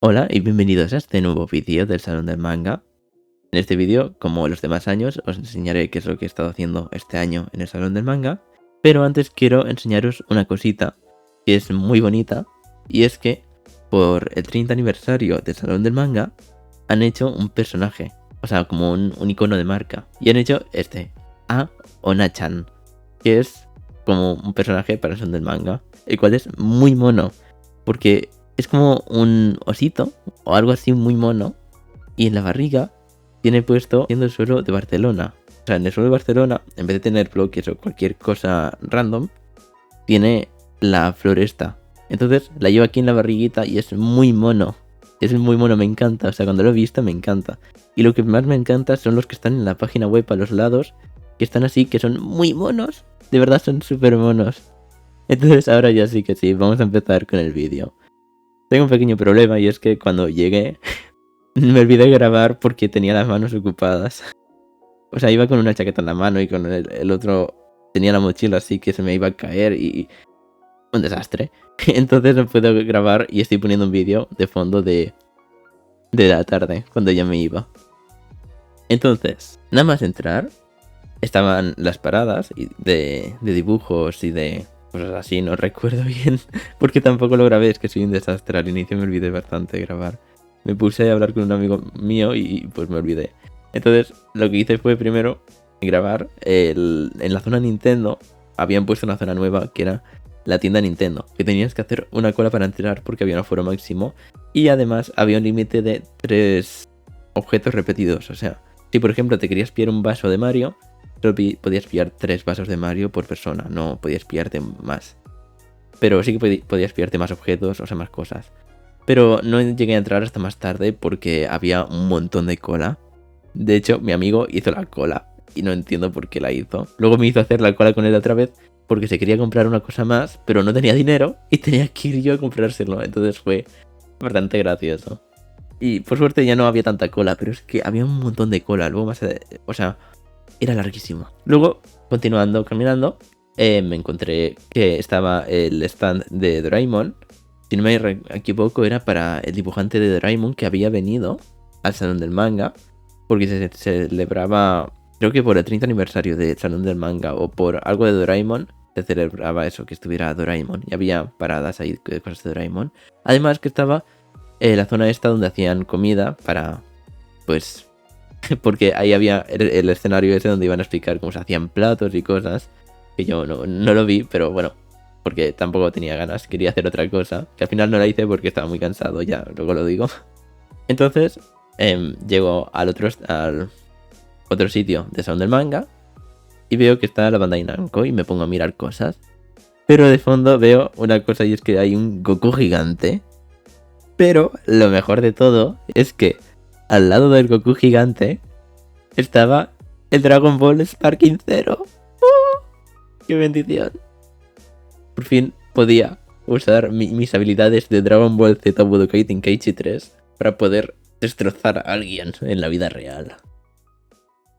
Hola y bienvenidos a este nuevo vídeo del Salón del Manga. En este vídeo, como los demás años, os enseñaré qué es lo que he estado haciendo este año en el Salón del Manga. Pero antes quiero enseñaros una cosita que es muy bonita. Y es que por el 30 aniversario del Salón del Manga han hecho un personaje. O sea, como un icono de marca. Y han hecho este, A Ona-chan, que es como un personaje para el Salón del Manga. El cual es muy mono. Porque es como un osito o algo así muy mono. Y en la barriga tiene puesto siendo el suelo de Barcelona. O sea, en el suelo de Barcelona, en vez de tener bloques o cualquier cosa random, tiene la floresta. Entonces la llevo aquí en la barriguita y es muy mono. Es muy mono, me encanta. O sea, cuando lo he visto me encanta. Y lo que más me encanta son los que están en la página web a los lados. Que están así, que son muy monos. De verdad son súper monos. Entonces ahora ya sí que sí, vamos a empezar con el vídeo. Tengo un pequeño problema y es que cuando llegué me olvidé de grabar porque tenía las manos ocupadas. O sea, iba con una chaqueta en la mano y con el otro tenía la mochila así que se me iba a caer y un desastre. Entonces no puedo grabar y estoy poniendo un vídeo de fondo de la tarde cuando ya me iba. Entonces, nada más entrar, estaban las paradas de dibujos y de cosas así, no recuerdo bien, porque tampoco lo grabé, es que soy un desastre, al inicio me olvidé bastante de grabar. Me puse a hablar con un amigo mío y pues me olvidé. Entonces lo que hice fue primero grabar en la zona Nintendo, habían puesto una zona nueva que era la tienda Nintendo, que tenías que hacer una cola para entrar porque había un aforo máximo y además había un límite de 3 objetos repetidos, o sea, si por ejemplo te querías pillar un vaso de Mario, solo podías pillar 3 vasos de Mario por persona, no podías pillarte más. Pero sí que podías pillarte más objetos, o sea, más cosas. Pero no llegué a entrar hasta más tarde porque había un montón de cola. De hecho, mi amigo hizo la cola y no entiendo por qué la hizo. Luego me hizo hacer la cola con él otra vez porque se quería comprar una cosa más, pero no tenía dinero y tenía que ir yo a comprárselo. Entonces fue bastante gracioso. Y por suerte ya no había tanta cola, pero es que había un montón de cola. Luego más... O sea, era larguísimo. Luego, continuando, caminando, me encontré que estaba el stand de Doraemon. Si no me equivoco, era para el dibujante de Doraemon que había venido al Salón del Manga. Porque se celebraba, creo que por el 30 aniversario del Salón del Manga o por algo de Doraemon, se celebraba eso, que estuviera Doraemon. Y había paradas ahí de cosas de Doraemon. Además que estaba la zona esta donde hacían comida para, pues, porque ahí había el escenario ese donde iban a explicar cómo se hacían platos y cosas, que yo no lo vi, pero bueno, porque tampoco tenía ganas, quería hacer otra cosa, que al final no la hice porque estaba muy cansado, ya luego lo digo. Entonces, llego al otro sitio de Sound del Manga y veo que está la Bandai Namco y me pongo a mirar cosas. Pero de fondo veo una cosa y es que hay un Goku gigante. Pero lo mejor de todo es que al lado del Goku gigante estaba el Dragon Ball Sparking Zero. ¡Qué bendición! Por fin podía usar mis habilidades de Dragon Ball Z Budokai Tenkaichi 3 para poder destrozar a alguien en la vida real.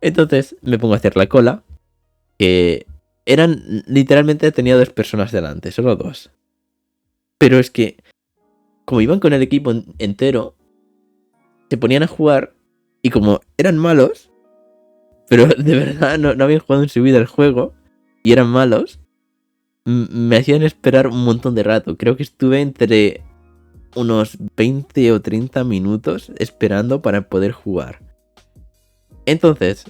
Entonces me pongo a hacer la cola, que literalmente tenía 2 personas delante, solo 2. Pero es que, como iban con el equipo entero, se ponían a jugar y como eran malos, pero de verdad no habían jugado en su vida el juego y eran malos, me hacían esperar un montón de rato. Creo que estuve entre unos 20 o 30 minutos esperando para poder jugar. Entonces,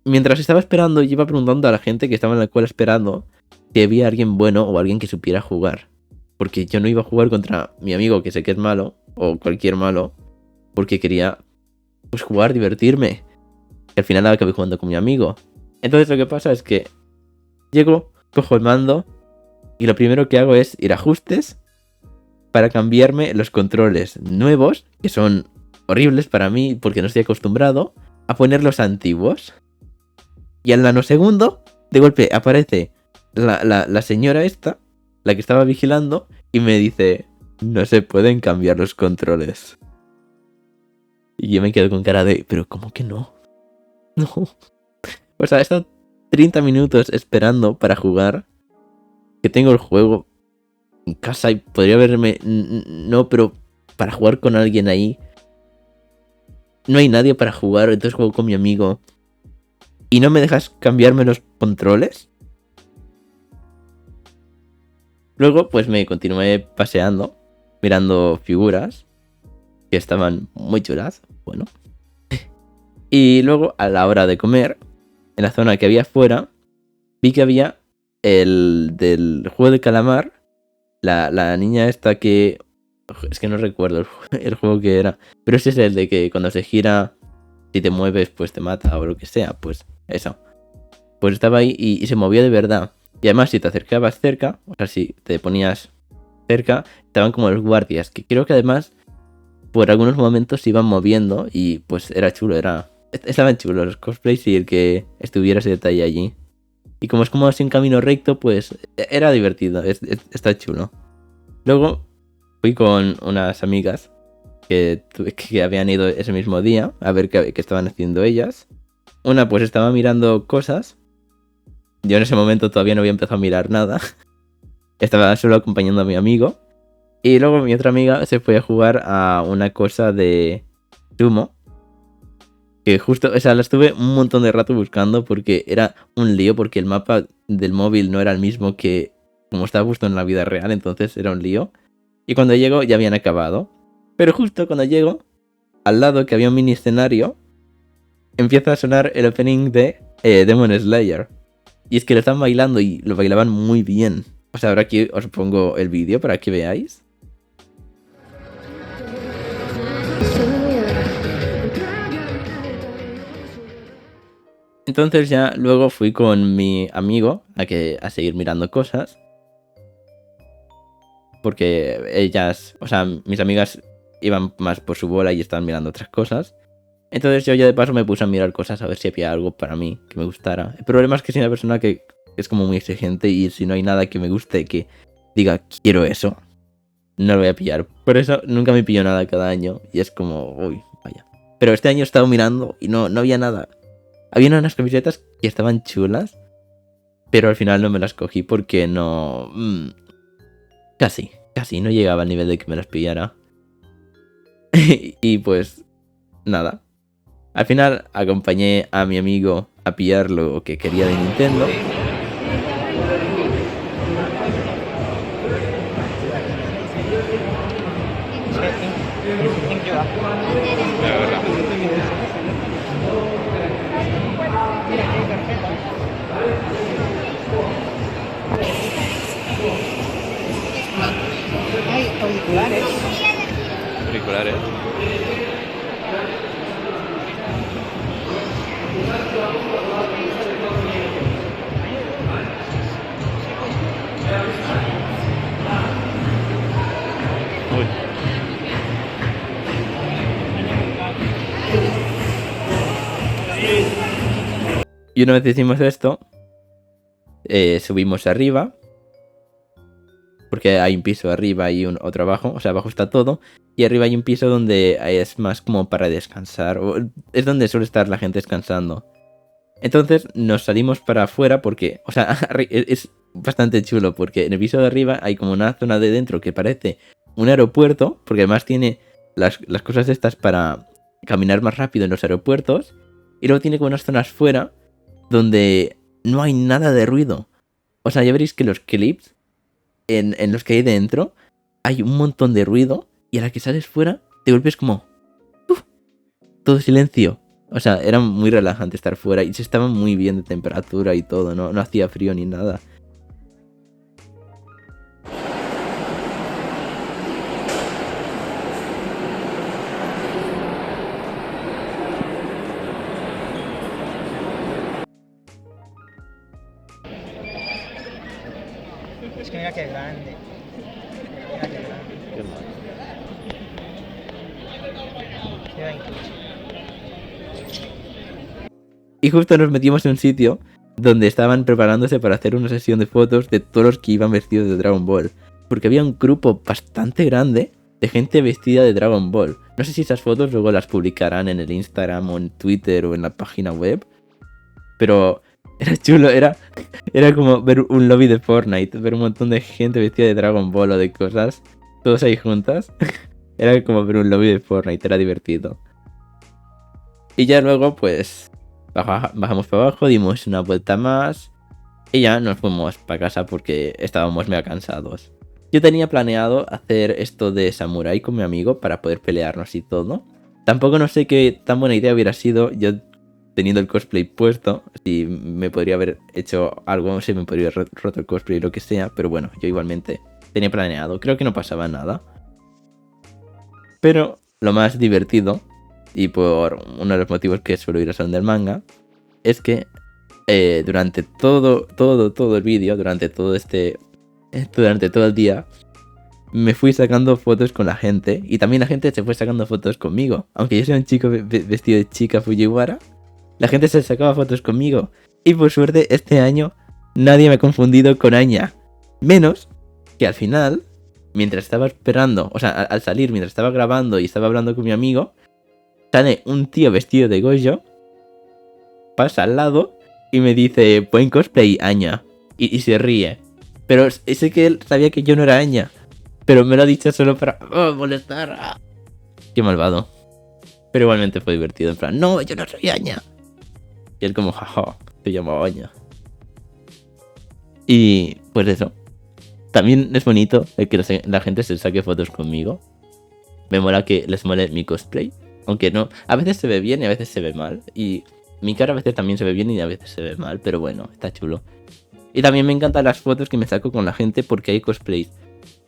mientras estaba esperando, yo iba preguntando a la gente que estaba en la escuela esperando si había alguien bueno o alguien que supiera jugar. Porque yo no iba a jugar contra mi amigo, que sé que es malo, o cualquier malo, porque quería pues jugar, divertirme. Y al final acabé jugando con mi amigo. Entonces lo que pasa es que llego, cojo el mando y lo primero que hago es ir a ajustes para cambiarme los controles nuevos, que son horribles para mí porque no estoy acostumbrado, a poner los antiguos. Y al nanosegundo, de golpe aparece la señora esta, la que estaba vigilando, y me dice: no se pueden cambiar los controles. Y yo me quedo con cara de: ¿pero cómo que no? No. O sea, he estado 30 minutos esperando para jugar, que tengo el juego en casa y podría verme... No, pero para jugar con alguien ahí. No hay nadie para jugar, entonces juego con mi amigo. ¿Y no me dejas cambiarme los controles? Luego, pues me continué paseando, mirando figuras que estaban muy chulas. Bueno. Y luego, a la hora de comer, en la zona que había afuera, vi que había el del juego de calamar. La niña esta que... Es que no recuerdo el juego que era. Pero ese es el de que cuando se gira, si te mueves, pues te mata o lo que sea. Pues eso. Pues estaba ahí y se movía de verdad. Y además, si te acercabas cerca, o sea, si te ponías cerca, estaban como los guardias. Que creo que además, por algunos momentos se iban moviendo y pues era chulo, estaban chulos los cosplays y el que estuviera ese detalle allí. Y como es como así un camino recto, pues era divertido, está chulo. Luego fui con unas amigas que habían ido ese mismo día a ver qué estaban haciendo ellas. Una pues estaba mirando cosas. Yo en ese momento todavía no había empezado a mirar nada. Estaba solo acompañando a mi amigo. Y luego mi otra amiga se fue a jugar a una cosa de sumo. Que justo, o sea, la estuve un montón de rato buscando porque era un lío, porque el mapa del móvil no era el mismo que como estaba justo en la vida real, entonces era un lío. Y cuando llego ya habían acabado. Pero justo cuando llego, al lado que había un mini escenario, empieza a sonar el opening de Demon Slayer. Y es que lo están bailando y lo bailaban muy bien. O sea, ahora aquí os pongo el vídeo para que veáis. Entonces ya luego fui con mi amigo a seguir mirando cosas. Porque ellas, o sea, mis amigas iban más por su bola y estaban mirando otras cosas. Entonces yo ya de paso me puse a mirar cosas a ver si había algo para mí que me gustara. El problema es que soy una persona que es como muy exigente y si no hay nada que me guste que diga quiero eso, no lo voy a pillar. Por eso nunca me pillo nada cada año y es como, uy, vaya. Pero este año he estado mirando y no había nada. Había unas camisetas que estaban chulas, pero al final no me las cogí porque no... Casi no llegaba al nivel de que me las pillara. Y pues nada. Al final acompañé a mi amigo a pillar lo que quería de Nintendo. Hay auriculares. Auriculares. Uy. Y una vez hicimos esto, subimos arriba. Porque hay un piso arriba y otro abajo. O sea, abajo está todo. Y arriba hay un piso donde es más como para descansar. Es donde suele estar la gente descansando. Entonces nos salimos para afuera porque... O sea, es bastante chulo. Porque en el piso de arriba hay como una zona de dentro que parece un aeropuerto. Porque además tiene las cosas estas para caminar más rápido en los aeropuertos. Y luego tiene como unas zonas fuera donde no hay nada de ruido. O sea, ya veréis que los clips... En los que hay dentro hay un montón de ruido y a la que sales fuera te golpes como todo silencio. O sea, era muy relajante estar fuera y se estaba muy bien de temperatura y todo, no hacía frío ni nada. Es que mira qué grande. Mira qué grande. Qué mal. Queda incluso. Y justo nos metimos en un sitio donde estaban preparándose para hacer una sesión de fotos de todos los que iban vestidos de Dragon Ball. Porque había un grupo bastante grande de gente vestida de Dragon Ball. No sé si esas fotos luego las publicarán en el Instagram o en Twitter o en la página web. Pero era chulo, era como ver un lobby de Fortnite, ver un montón de gente vestida de Dragon Ball o de cosas, todos ahí juntas. Era como ver un lobby de Fortnite, era divertido. Y ya luego, pues, bajamos para abajo, dimos una vuelta más y ya nos fuimos para casa porque estábamos mega cansados. Yo tenía planeado hacer esto de Samurai con mi amigo para poder pelearnos y todo. Tampoco no sé qué tan buena idea hubiera sido yo teniendo el cosplay puesto. Si me podría haber hecho algo, si me podría haber roto el cosplay o lo que sea. Pero bueno, yo igualmente tenía planeado. Creo que no pasaba nada. Pero lo más divertido, y por uno de los motivos que suelo ir a Salón del Manga, es que durante todo el vídeo, durante todo el día, me fui sacando fotos con la gente. Y también la gente se fue sacando fotos conmigo. Aunque yo sea un chico vestido de chica Fujiwara, la gente se sacaba fotos conmigo. Y por suerte este año nadie me ha confundido con Anya. Menos que al final, mientras estaba esperando, o sea, al salir, mientras estaba grabando y estaba hablando con mi amigo, sale un tío vestido de Gojo, pasa al lado y me dice, buen cosplay, Anya. Y se ríe. Pero sé que él sabía que yo no era Anya. Pero me lo ha dicho solo para molestar. Qué malvado. Pero igualmente fue divertido. En plan, no, yo no soy Anya. Y él como, jaja, te llamaba Anya. Y pues eso. También es bonito el que la gente se saque fotos conmigo. Me mola que les mole mi cosplay. Aunque no, a veces se ve bien y a veces se ve mal. Y mi cara a veces también se ve bien y a veces se ve mal. Pero bueno, está chulo. Y también me encantan las fotos que me saco con la gente porque hay cosplays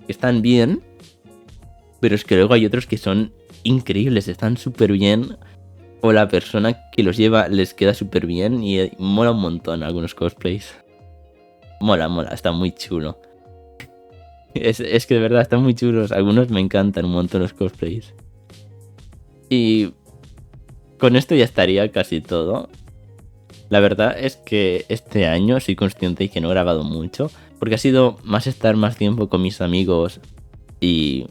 que están bien, pero es que luego hay otros que son increíbles, están súper bien, o la persona que los lleva les queda súper bien y mola un montón algunos cosplays. Mola, está muy chulo. Es que de verdad están muy chulos, algunos me encantan un montón los cosplays. Y con esto ya estaría casi todo. La verdad es que este año soy consciente de que no he grabado mucho, porque ha sido más estar más tiempo con mis amigos y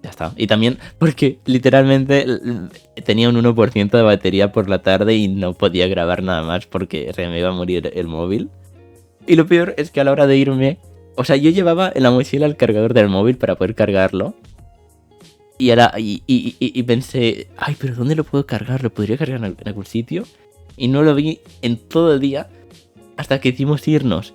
ya está. Y también porque literalmente tenía un 1% de batería por la tarde y no podía grabar nada más porque se me iba a morir el móvil. Y lo peor es que a la hora de irme, o sea, yo llevaba en la mochila el cargador del móvil para poder cargarlo. Y pensé, ay, pero ¿dónde lo puedo cargar? ¿Lo podría cargar en algún sitio? Y no lo vi en todo el día hasta que hicimos irnos.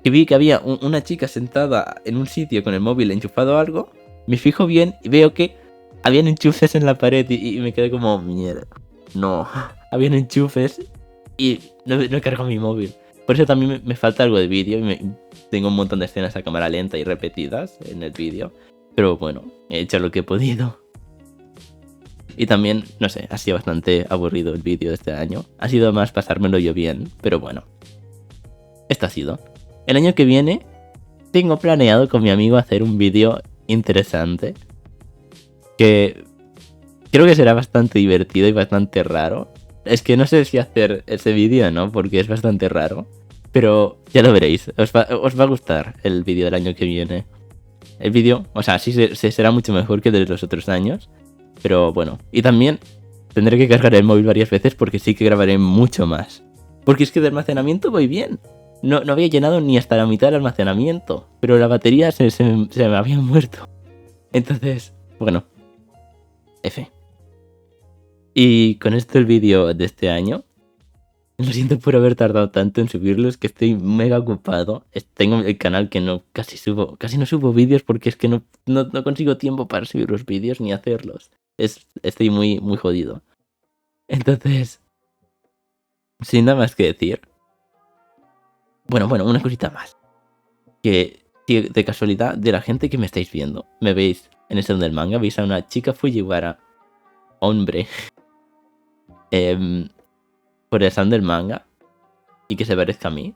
Que vi que había una chica sentada en un sitio con el móvil enchufado a algo. Me fijo bien y veo que habían enchufes en la pared y me quedé como, mierda. No, habían enchufes y no he cargado mi móvil. Por eso también me falta algo de vídeo y tengo un montón de escenas a cámara lenta y repetidas en el vídeo. Pero bueno, he hecho lo que he podido. Y también, no sé, ha sido bastante aburrido el vídeo de este año. Ha sido más pasármelo yo bien, pero bueno. Esto ha sido. El año que viene tengo planeado con mi amigo hacer un vídeo interesante. Que creo que será bastante divertido y bastante raro. Es que no sé si hacer ese vídeo o no, porque es bastante raro. Pero ya lo veréis, os va a gustar el vídeo del año que viene. El vídeo, o sea, sí será mucho mejor que el de los otros años. Pero bueno, y también tendré que cargar el móvil varias veces porque sí que grabaré mucho más. Porque es que de almacenamiento voy bien. No había llenado ni hasta la mitad del almacenamiento. Pero la batería se me había muerto. Entonces, bueno. F. Y con esto el vídeo de este año. Lo siento por haber tardado tanto en subirlo. Es que estoy mega ocupado. Tengo el canal que casi no subo vídeos porque es que no consigo tiempo para subir los vídeos ni hacerlos. Estoy muy, muy jodido. Entonces, sin nada más que decir. Bueno, una cosita más. Que si de casualidad, de la gente que me estáis viendo, me veis en el salón del manga, veis a una chica Fujiwara, hombre, por el salón del manga, y que se parezca a mí,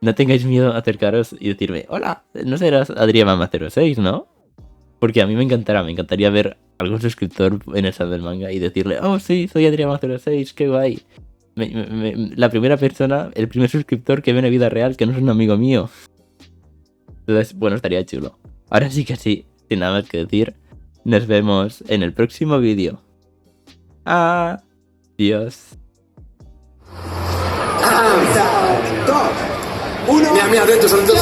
no tengáis miedo a acercaros y decirme, hola, no serás Adriamama06, ¿no? Porque a mí me encantaría ver algún suscriptor en el salón del manga y decirle, oh sí, soy Adriamama06, qué guay. La primera persona, el primer suscriptor que ve en vida real que no es un amigo mío. Entonces, bueno, estaría chulo. Ahora sí que sí, sin nada más que decir, nos vemos en el próximo vídeo. Adiós. Mira, dentro, son dos.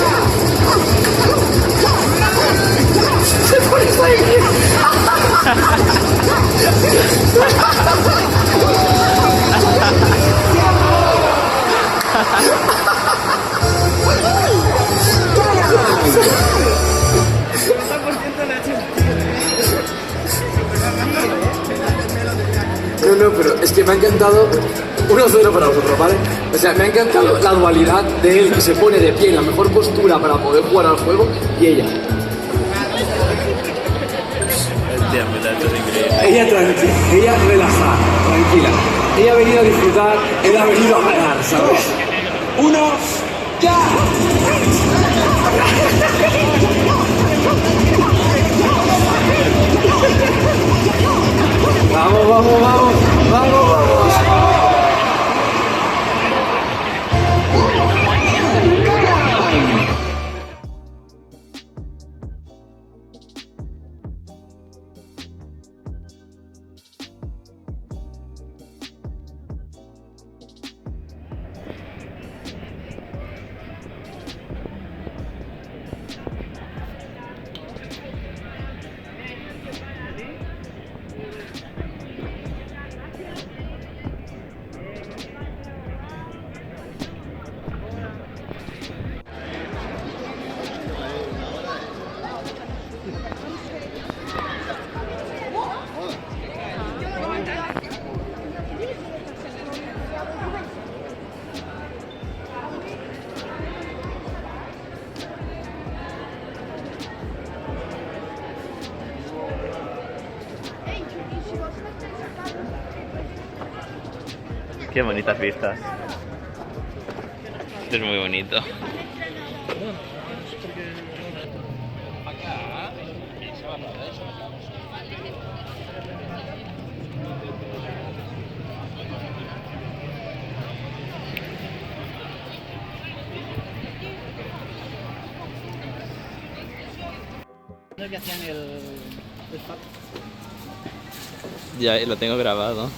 No, pero es que me ha encantado 1-0 para vosotros, ¿vale? O sea, me ha encantado la dualidad de él que se pone de pie en la mejor postura para poder jugar al juego y ella. Ella tranquila, ella relajada, tranquila. Ella ha venido a disfrutar, él ha venido a ganar, ¿sabes? 1, ¡ya! Vamos, vamos, vamos, vamos, vamos. Qué bonitas vistas. Es muy bonito. ¿No es que hacían el Ya lo tengo grabado.